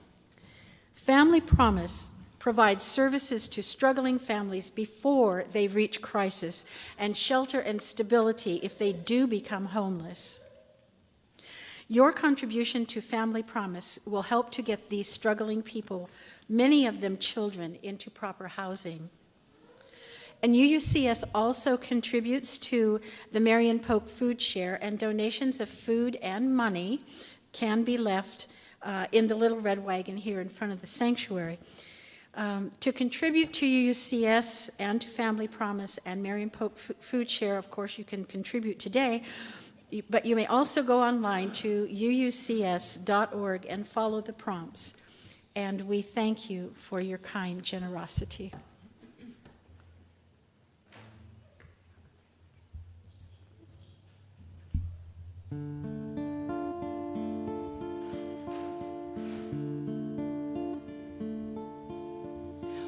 Family Promise provides services to struggling families before they reach crisis, and shelter and stability if they do become homeless. Your contribution to Family Promise will help to get these struggling people, many of them children, into proper housing. And UUCS also contributes to the Marion Pope Food Share, and donations of food and money can be left in the little red wagon here in front of the sanctuary. To contribute to UUCS and to Family Promise and Marion Pope Food Share, of course, you can contribute today, but you may also go online to uucs.org and follow the prompts. and we thank you for your kind generosity.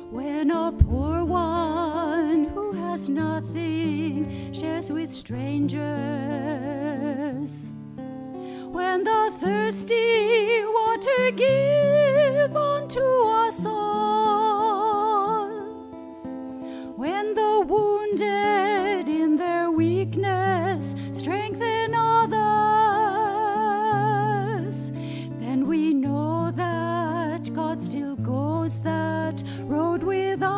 When a poor one who has nothing shares with strangers, when the thirsty water give unto us all, when the wounded in their weakness strengthen others, then we know that God still goes that road with us.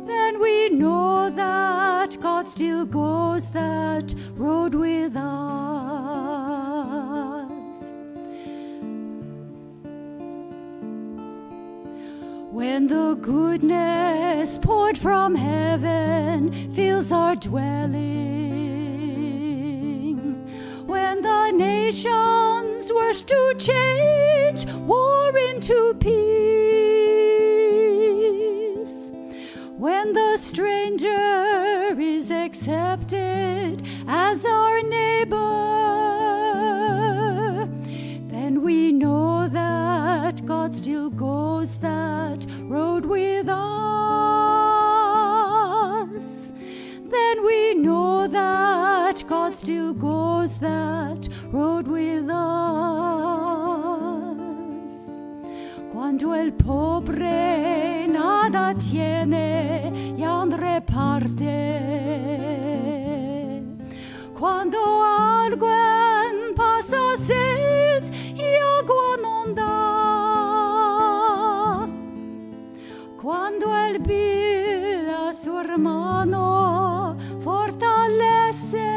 Then we know that God still goes that road with us. When the goodness poured from heaven fills our dwelling, when the nations were to change war into peace, when the stranger is accepted as our neighbor, then we know that God still goes that road with us. Then we know that God still goes that road with us. Cuando el pobre nada tiene y hambre parte, cuando alguien pasa sed y agua no da, cuando el vil a su hermano fortalece,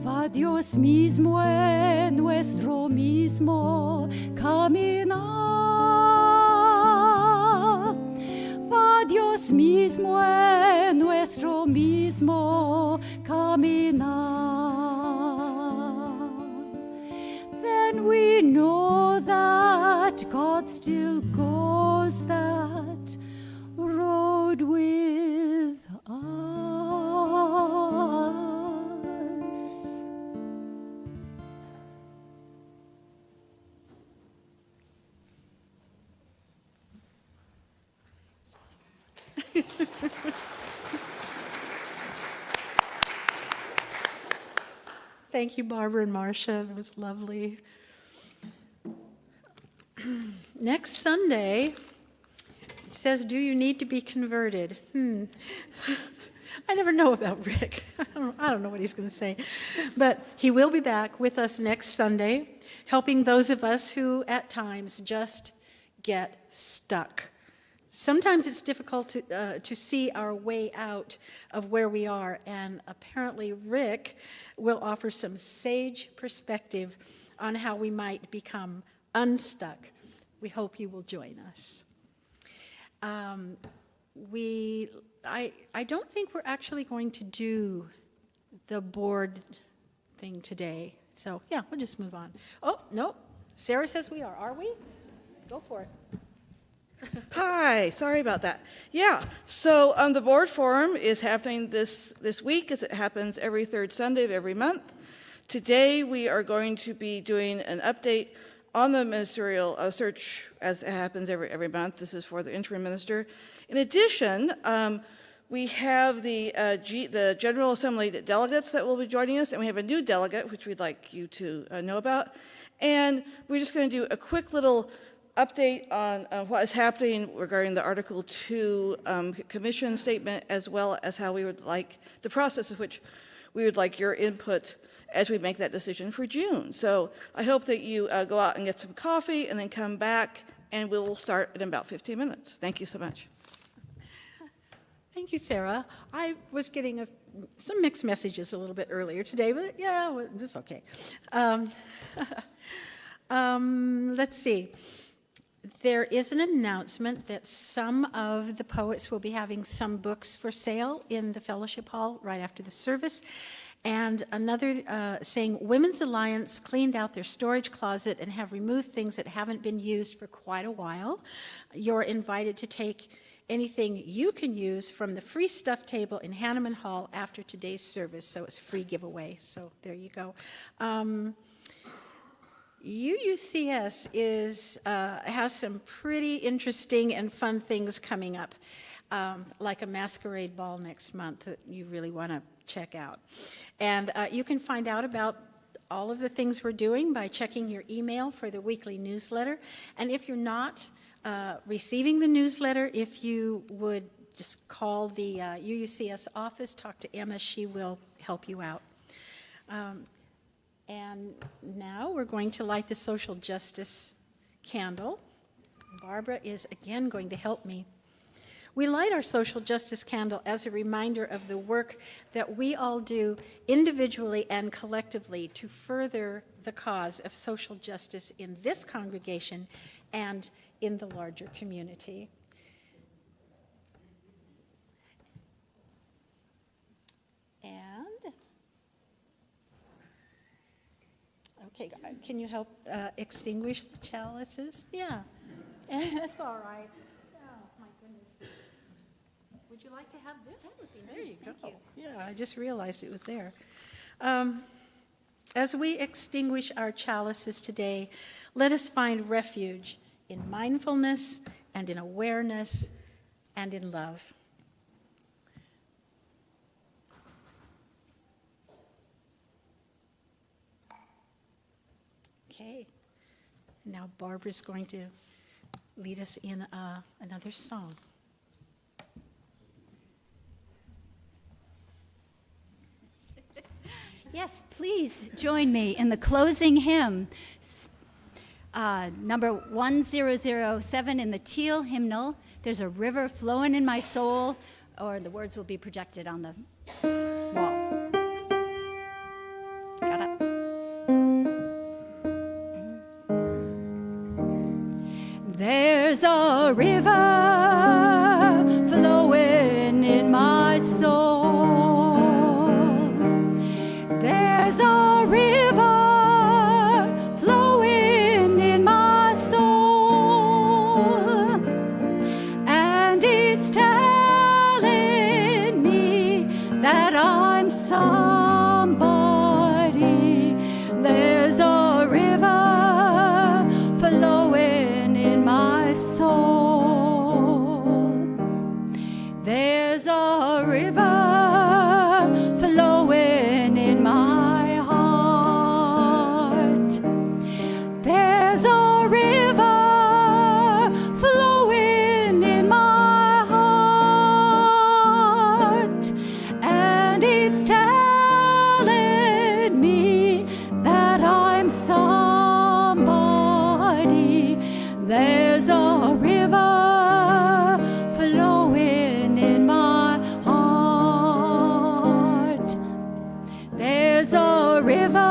va Dios mismo en nuestro mismo caminar, va Dios mismo en nuestro mismo caminar. Then we know that God still goes that road with us. Thank you, Barbara and Marcia. It was lovely. Next Sunday, it says, do you need to be converted? I never know about Rick. I don't know what he's going to say. But he will be back with us next Sunday, helping those of us who at times just get stuck. Sometimes it's difficult to see our way out of where we are, and apparently Rick will offer some sage perspective on how we might become unstuck. We hope you will join us. I don't think we're actually going to do the board thing today. So yeah, we'll just move on. Oh, no, Sarah says we are. Are we? Go for it. Hi, sorry about that. Yeah, so the board forum is happening this week, as it happens every third Sunday of every month. Today we are going to be doing an update on the ministerial search, as it happens every month. This is for the interim minister. In addition, we have the General Assembly delegates that will be joining us, and we have a new delegate, which we'd like you to know about. And we're just going to do a quick little update on what is happening regarding the Article 2 commission statement, as well as how we would like, the process of which we would like your input as we make that decision for June. So I hope that you go out and get some coffee and then come back, and we'll start in about 15 minutes. Thank you so much. Thank you, Sarah. I was getting some mixed messages a little bit earlier today, but yeah, well, it's okay. Let's see. There is an announcement that some of the poets will be having some books for sale in the fellowship hall right after the service. And another saying, Women's Alliance cleaned out their storage closet and have removed things that haven't been used for quite a while. You're invited to take anything you can use from the free stuff table in Hanneman Hall after today's service, so it's a free giveaway, so there you go. UUCS has some pretty interesting and fun things coming up, like a masquerade ball next month that you really want to check out. And you can find out about all of the things we're doing by checking your email for the weekly newsletter. And if you're not receiving the newsletter, if you would just call the UUCS office, talk to Emma, she will help you out. And now we're going to light the social justice candle. Barbara is again going to help me. We light our social justice candle as a reminder of the work that we all do individually and collectively to further the cause of social justice in this congregation and in the larger community. And, okay, can you help extinguish the chalices? Yeah, that's all right. Would you like to have this? There you go. Yeah, I just realized it was there. As we extinguish our chalices today, let us find refuge in mindfulness and in awareness and in love. Okay, now Barbara's going to lead us in another song. Yes, please join me in the closing hymn, number 1007 in the teal hymnal. There's a river flowing in my soul, or the words will be projected on the wall. Got it? There's a river flowing in my soul. There's a river flowing in my soul, and it's telling me that I'm somebody. There's a river flowing in my soul. There's a river flowing in my heart. There's a river flowing in my heart, and it's telling me that I'm somebody. There's a river flowing in my heart. There's a river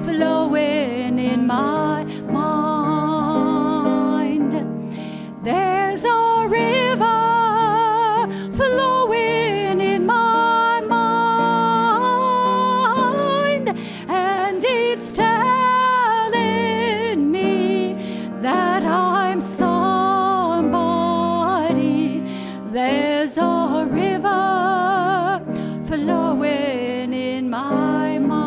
flowing in my mind. There's a river flowing in my mind, and it's telling me that I'm somebody. There's a river flowing in my mind.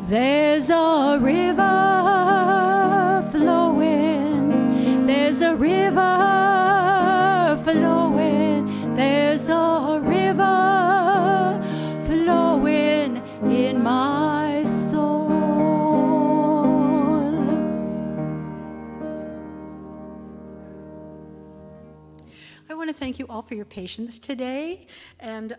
There's a river flowing. There's a river flowing. There's a river flowing in my soul. I want to thank you all for your patience today, and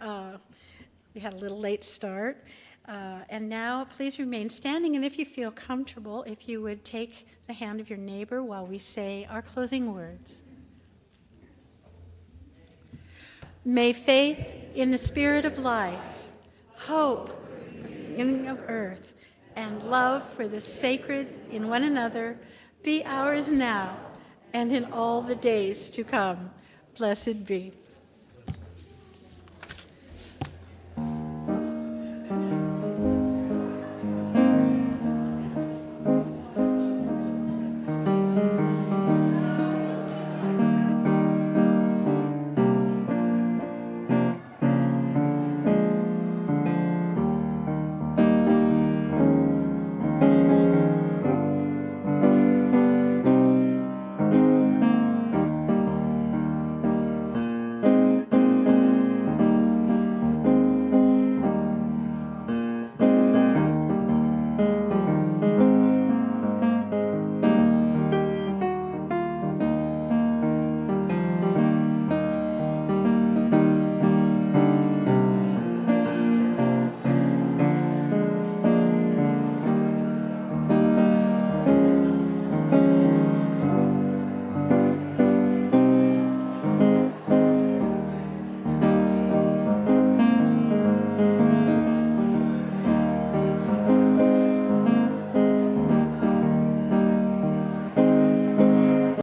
we had a little late start. And now, please remain standing, and if you feel comfortable, if you would take the hand of your neighbor while we say our closing words. May faith in the spirit of life, hope for the beginning of earth, and love for the sacred in one another be ours now and in all the days to come. Blessed be.